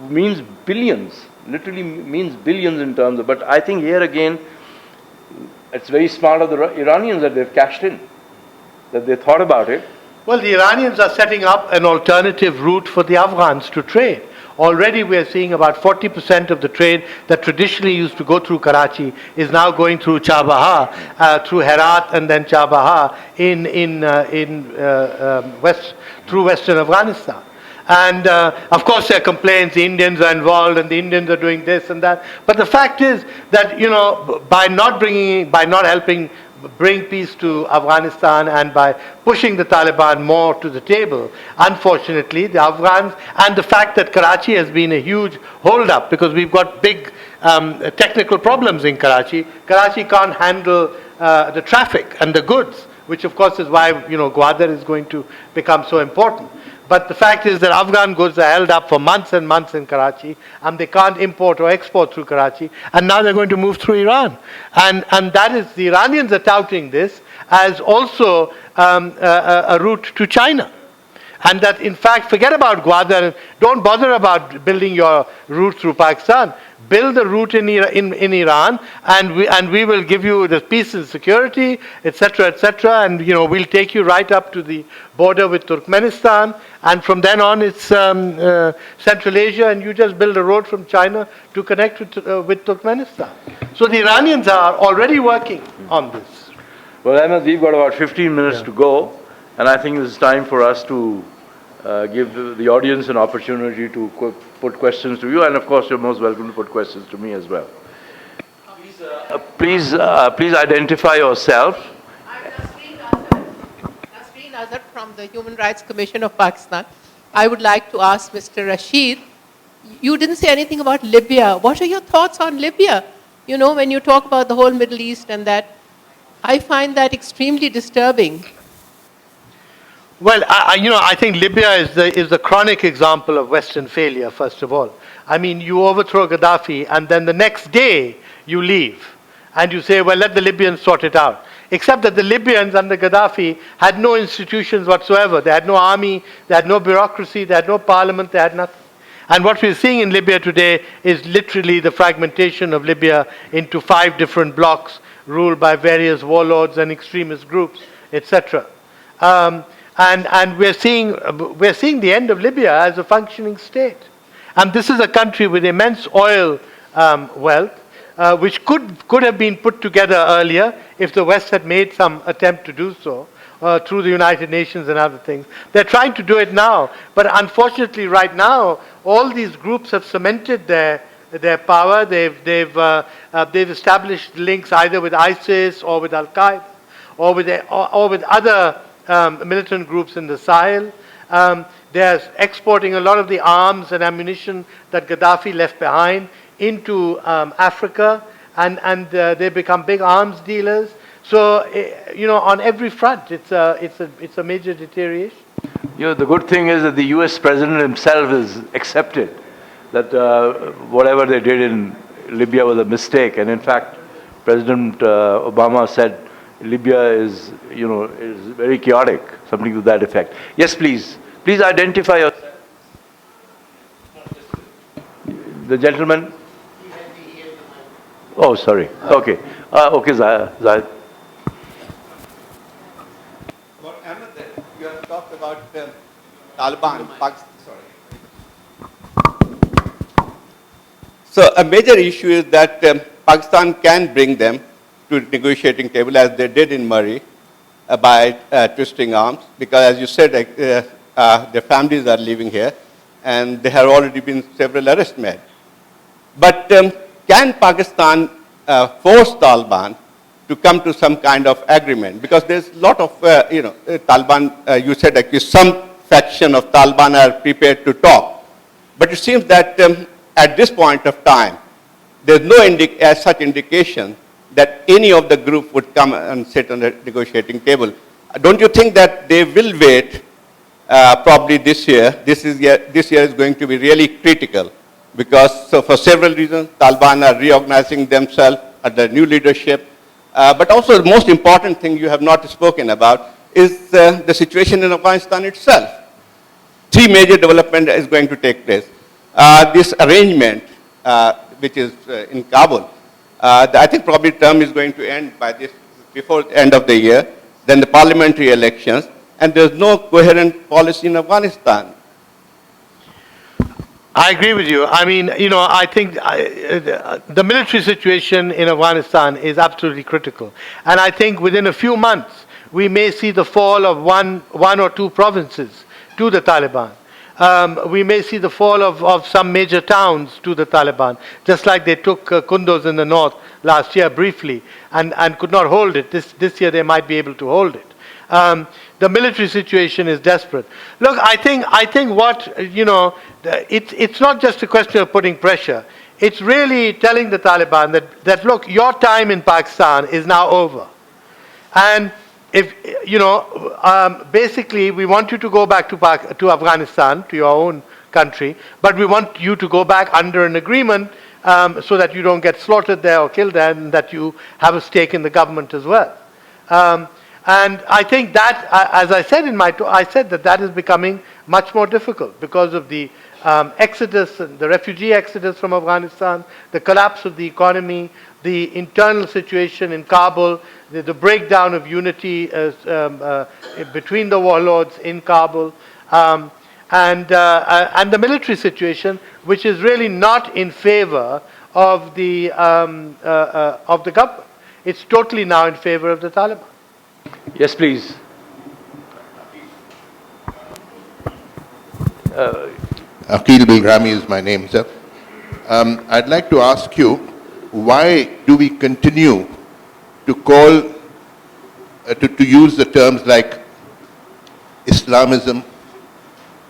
means billions, literally means billions in terms of, but I think here again, it's very smart of the Iranians that they've cashed in, that they thought about it. Well, the Iranians are setting up an alternative route for the Afghans to trade. Already we are seeing about 40% of the trade that traditionally used to go through Karachi is now going through Chabahar, through Herat and then Chabahar through western Afghanistan. And of course there are complaints, the Indians are involved and the Indians are doing this and that. But the fact is that, by not helping bring peace to Afghanistan and by pushing the Taliban more to the table, unfortunately, the Afghans, and the fact that Karachi has been a huge hold-up because we've got big technical problems in Karachi. Karachi can't handle the traffic and the goods, which of course is why, Gwadar is going to become so important. But the fact is that Afghan goods are held up for months and months in Karachi, and they can't import or export through Karachi, and now they're going to move through Iran. And that is, the Iranians are touting this as also a route to China. And that, in fact, forget about Gwadar, don't bother about building your route through Pakistan. Build a route in Iran, and we will give you the peace and security, etc., and we'll take you right up to the border with Turkmenistan, and from then on it's Central Asia, and you just build a road from China to connect with Turkmenistan. So the Iranians are already working on this. Well, Ahmed, we've got about 15 minutes to go, and I think it's time for us to give the audience an opportunity to put questions to you, and of course you're most welcome to put questions to me as well. Please identify yourself. I'm Nasreen Azhar from the Human Rights Commission of Pakistan. I would like to ask Mr. Rashid, you didn't say anything about Libya. What are your thoughts on Libya? When you talk about the whole Middle East and that, I find that extremely disturbing. Well, I think Libya is the chronic example of Western failure, first of all. I mean, you overthrow Gaddafi, and then the next day you leave. And you say, well, let the Libyans sort it out. Except that the Libyans under Gaddafi had no institutions whatsoever. They had no army, they had no bureaucracy, they had no parliament, they had nothing. And what we're seeing in Libya today is literally the fragmentation of Libya into 5 different blocks ruled by various warlords and extremist groups, etc. And we're seeing the end of Libya as a functioning state. And this is a country with immense oil wealth, which could have been put together earlier if the West had made some attempt to do so through the United Nations and other things. They're trying to do it now, but unfortunately right now, all these groups have cemented their their power. They've established links either with ISIS or with Al-Qaeda or with other militant groups in the Sahel. They're exporting a lot of the arms and ammunition that Gaddafi left behind into Africa, and they become big arms dealers. So, on every front, it's a major deterioration. The good thing is that the U.S. president himself has accepted that whatever they did in Libya was a mistake. And in fact, President Obama said Libya is very chaotic, something to that effect. Yes, please. Please identify yourself. The gentleman. Oh, sorry. Okay. Okay, Zahid. About Ahmed, you have talked about Taliban, Pakistan. Sorry. So a major issue is that Pakistan can bring them to the negotiating table as they did in Murray by twisting arms, because as you said, their families are living here and there have already been several arrests made. But can Pakistan force Taliban to come to some kind of agreement? Because there's a lot of, Taliban, you said actually some faction of Taliban are prepared to talk. But it seems that at this point of time, there's no such indication that any of the group would come and sit on the negotiating table. Don't you think that they will wait probably this year? This year is going to be really critical, because for several reasons, Taliban are reorganizing themselves under new leadership. But also the most important thing you have not spoken about is the situation in Afghanistan itself. Three major developments is going to take place. This arrangement, which is in Kabul, I think probably term is going to end before the end of the year, then the parliamentary elections, and there's no coherent policy in Afghanistan. I agree with you. I mean, I think the military situation in Afghanistan is absolutely critical. And I think within a few months, we may see the fall of one or two provinces to the Taliban. We may see the fall of some major towns to the Taliban, just like they took Kunduz in the north last year briefly and could not hold it. This year they might be able to hold it. The military situation is desperate. Look, I think what, it's not just a question of putting pressure. It's really telling the Taliban that look, your time in Pakistan is now over. And if, basically we want you to go back to Afghanistan, to your own country, but we want you to go back under an agreement so that you don't get slaughtered there or killed there, and that you have a stake in the government as well. And I think that, as I said in my talk, I said that is becoming much more difficult because of the exodus, the refugee exodus from Afghanistan, the collapse of the economy, the internal situation in Kabul, the breakdown of unity between the warlords in Kabul, and the military situation, which is really not in favor of the government. It's totally now in favor of the Taliban. Yes, please. Akil Bilrami is my name, sir. I'd like to ask you, why do we continue to call, to use the terms like Islamism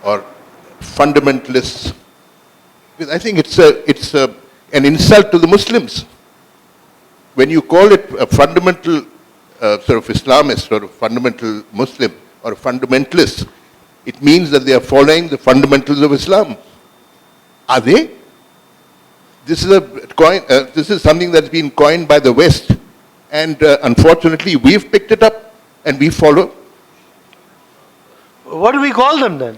or fundamentalists? Because I think it's an insult to the Muslims. When you call it a fundamental sort of Islamist or a fundamental Muslim or a fundamentalist, it means that they are following the fundamentals of Islam. Are they? This is something that's been coined by the West, and unfortunately we've picked it up and we follow. What do we call them then?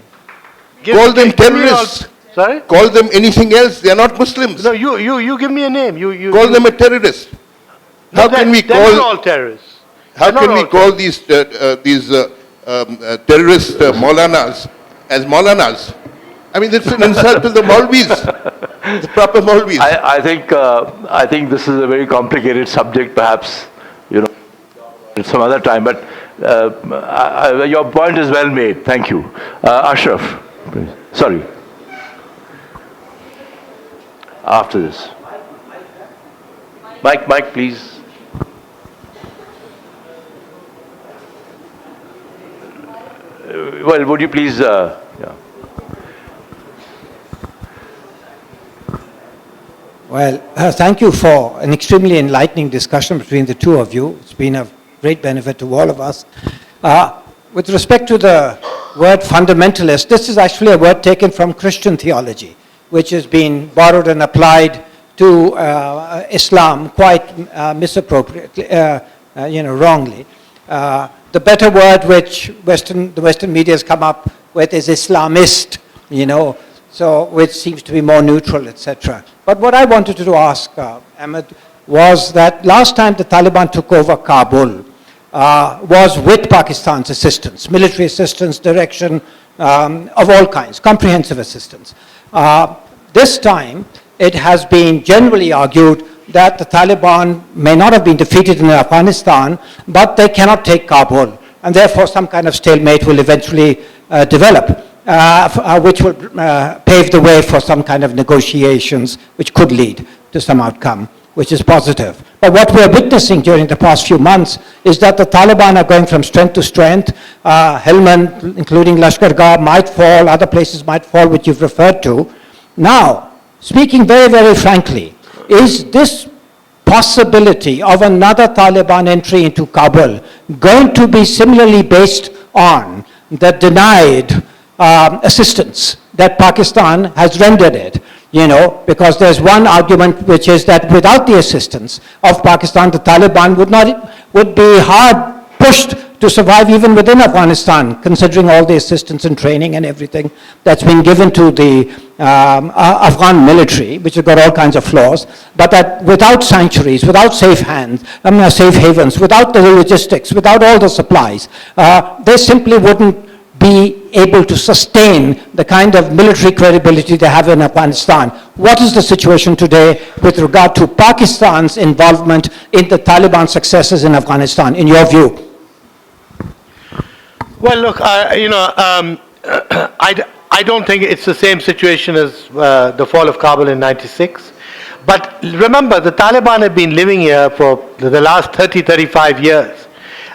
Call them terrorists. Sorry? Call them anything else. They are not Muslims. No, you give me a name. You call them a terrorist. How can we call? They're all terrorists. How can we call these terrorist Maulanas as Maulanas? I mean, it's an insult to the Maulvis, the proper Maulvis. I think this is a very complicated subject, perhaps, some other time. But your point is well made. Thank you, Ashraf. Please. Sorry. after this. Mike, please. Well, would you please, yeah. Well, thank you for an extremely enlightening discussion between the two of you. It's been a great benefit to all of us. With respect to the word fundamentalist, this is actually a word taken from Christian theology, which has been borrowed and applied to Islam quite misappropriately, wrongly. The better word which the Western media has come up with is Islamist, so which seems to be more neutral, etc. But what I wanted to ask Ahmed was that last time the Taliban took over Kabul was with Pakistan's assistance, military assistance, direction of all kinds, comprehensive assistance. This time, it has been generally argued that the Taliban may not have been defeated in Afghanistan, but they cannot take Kabul, and therefore some kind of stalemate will eventually develop, which will pave the way for some kind of negotiations, which could lead to some outcome, which is positive. But what we're witnessing during the past few months is that the Taliban are going from strength to strength. Helmand, including Lashkar Gah, might fall, other places might fall, which you've referred to. Now, speaking very, very frankly, is this possibility of another Taliban entry into Kabul going to be similarly based on the denied assistance that Pakistan has rendered it? Because there's one argument which is that without the assistance of Pakistan, the Taliban would be hard pushed to survive even within Afghanistan, considering all the assistance and training and everything that's been given to the Afghan military, which has got all kinds of flaws, but that without sanctuaries, without safe havens, without the logistics, without all the supplies, they simply wouldn't be able to sustain the kind of military credibility they have in Afghanistan. What is the situation today with regard to Pakistan's involvement in the Taliban successes in Afghanistan, in your view? Well, look, I don't think it's the same situation as the fall of Kabul in '96. But remember, the Taliban have been living here for the last 30, 35 years.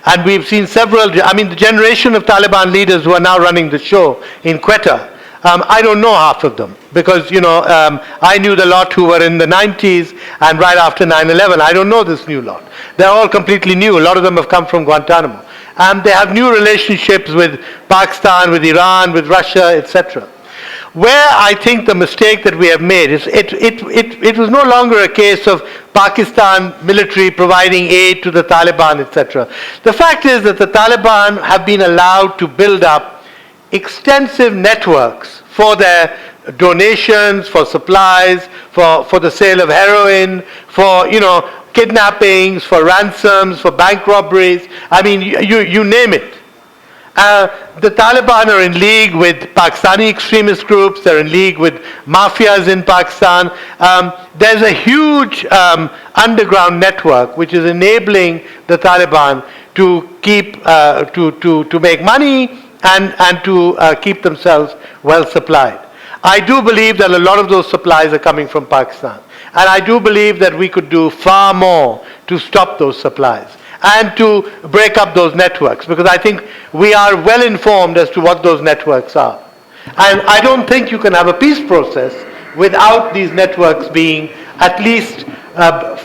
And we've seen the generation of Taliban leaders who are now running the show in Quetta, I don't know half of them because, I knew the lot who were in the 90s and right after 9/11. I don't know this new lot. They're all completely new. A lot of them have come from Guantanamo. And they have new relationships with Pakistan, with Iran, with Russia, etc. Where I think the mistake that we have made is it was no longer a case of Pakistan military providing aid to the Taliban, etc. The fact is that the Taliban have been allowed to build up extensive networks for their donations, for supplies, for the sale of heroin, for, kidnappings, for ransoms, for bank robberies. You name it. The Taliban are in league with Pakistani extremist groups. They're in league with mafias in Pakistan. There's a huge underground network which is enabling the Taliban to keep to make money and to keep themselves well supplied. I do believe that a lot of those supplies are coming from Pakistan, and I do believe that we could do far more to stop those supplies and to break up those networks, because I think we are well informed as to what those networks are. And I don't think you can have a peace process without these networks being at least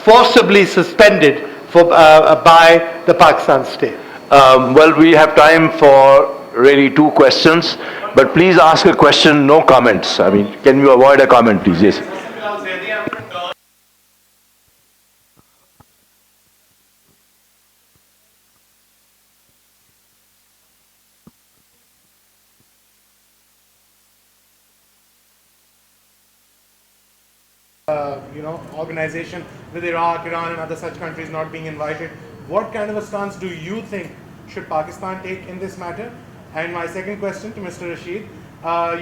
forcibly suspended by the Pakistan state. Well, we have time for really 2 questions, but please ask a question, no comments. Can you avoid a comment, please? Yes. Organization with Iraq, Iran and other such countries not being invited. What kind of a stance do you think should Pakistan take in this matter? And my second question to Mr. Rashid,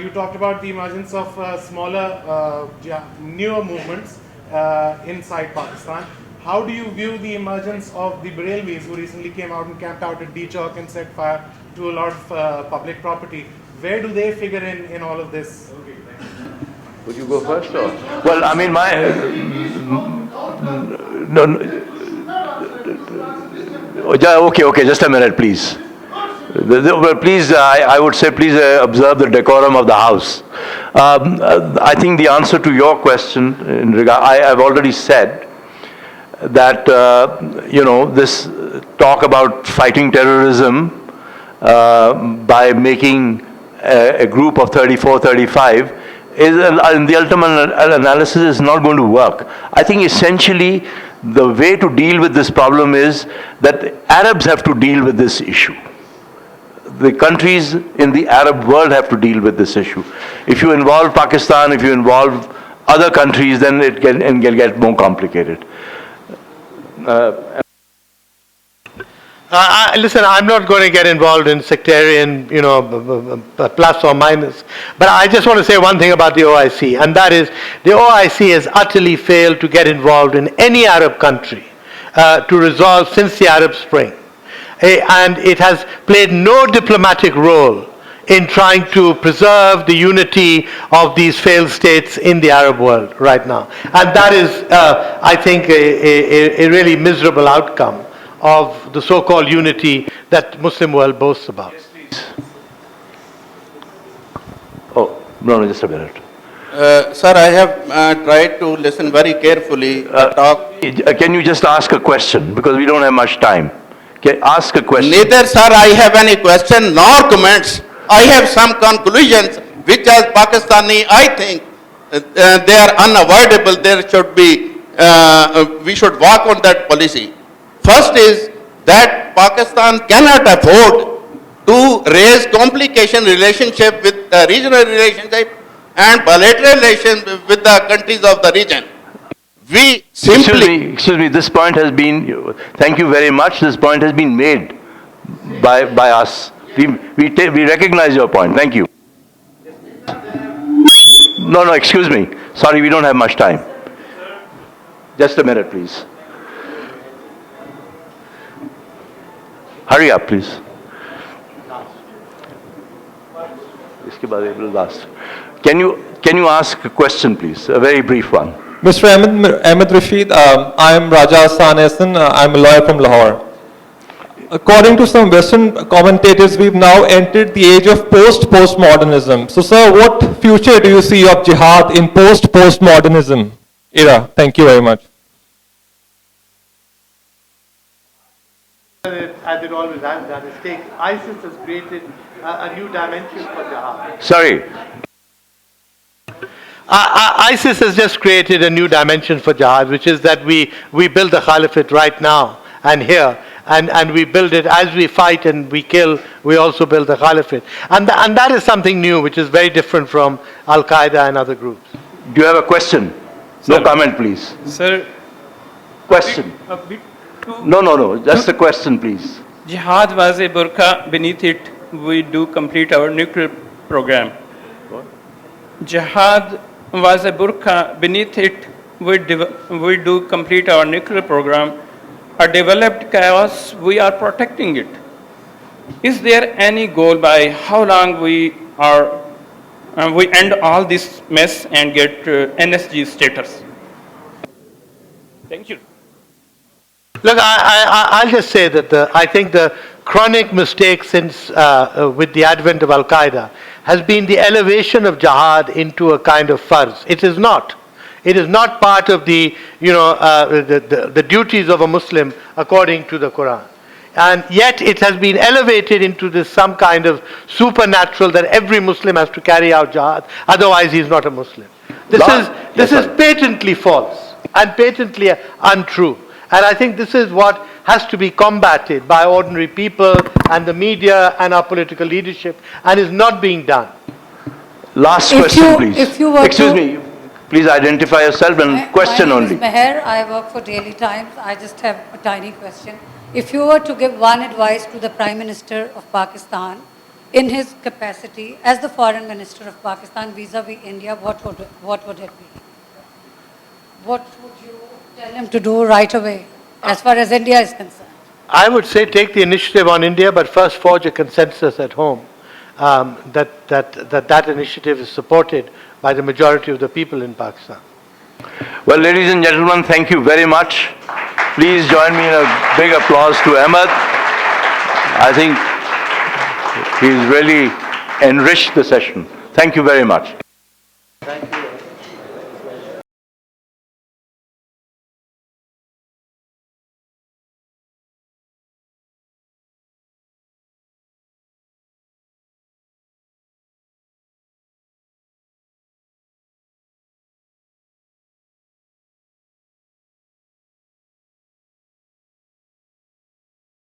you talked about the emergence of smaller, newer movements inside Pakistan. How do you view the emergence of the Barelvis, who recently came out and camped out at D Chowk and set fire to a lot of public property? Where do they figure in all of this? Would you go first or? Well, I mean, no. Okay, just a minute, please. Well, please, I would say, please observe the decorum of the House. I think the answer to your question, I've already said that, this talk about fighting terrorism by making a group of 34, 35, in the ultimate analysis is not going to work. I think essentially the way to deal with this problem is that Arabs have to deal with this issue. The countries in the Arab world have to deal with this issue. If you involve Pakistan, if you involve other countries, then it can get more complicated. Listen, I'm not going to get involved in sectarian, plus or minus. But I just want to say one thing about the OIC, and that is the OIC has utterly failed to get involved in any Arab country to resolve since the Arab Spring. And it has played no diplomatic role in trying to preserve the unity of these failed states in the Arab world right now. And that is, I think, a really miserable outcome of the so-called unity that Muslim world boasts about. Yes, please. Oh, no, just a minute. Sir, I have tried to listen very carefully. Can you just ask a question? Because we don't have much time. Ask a question. Neither, sir, I have any question nor comments. I have some conclusions which, as Pakistani, I think they are unavoidable. There should be, we should work on that policy. First is that Pakistan cannot afford to raise complication relationship with regional relationship and bilateral relations with the countries of the region. We simply... Excuse me, this point has been, thank you very much, this point has been made by us. We recognize your point, thank you. No, excuse me, sorry, we don't have much time. Just a minute, please. Hurry up, please. Last. Can you ask a question, please? A very brief one. Mr. Ahmed Rashid, I am Raja Hassan Ehsan. I'm a lawyer from Lahore. According to some Western commentators, we've now entered the age of postmodernism. So, sir, what future do you see of jihad in postmodernism era? Thank you very much. As it always has done, ISIS has created a new dimension for jihad. Sorry. ISIS has just created a new dimension for jihad, which is that we build the caliphate right now and here, and we build it as we fight and we kill, we also build the caliphate. And that is something new, which is very different from Al-Qaeda and other groups. Do you have a question? Sir. No comment, please. Sir. Question. No, just a question, please. Jihad was a burqa, beneath it we do complete our nuclear program. What? Jihad was a burqa, beneath it we do complete our nuclear program. A developed chaos, we are protecting it. Is there any goal by how long we end all this mess and get NSG status? Thank you. Look, I'll just say that I think the chronic mistake since with the advent of Al-Qaeda has been the elevation of jihad into a kind of farz. It is not. It is not part of the duties of a Muslim according to the Quran. And yet it has been elevated into this some kind of supernatural that every Muslim has to carry out jihad, otherwise he is not a Muslim. This is patently false and patently untrue. And I think this is what has to be combated by ordinary people and the media and our political leadership, and is not being done. Last question, please. Excuse me, please identify yourself and question only. My name is Meher. I work for Daily Times. I just have a tiny question. If you were to give one advice to the Prime Minister of Pakistan in his capacity as the Foreign Minister of Pakistan vis-a-vis India, what would it be? What would you tell him to do right away as far as India is concerned? I would say take the initiative on India, but first forge a consensus at home. that initiative is supported by the majority of the people in Pakistan. Well, ladies and gentlemen, thank you very much. Please join me in a big applause to Ahmed. I think he's really enriched the session. Thank you very much.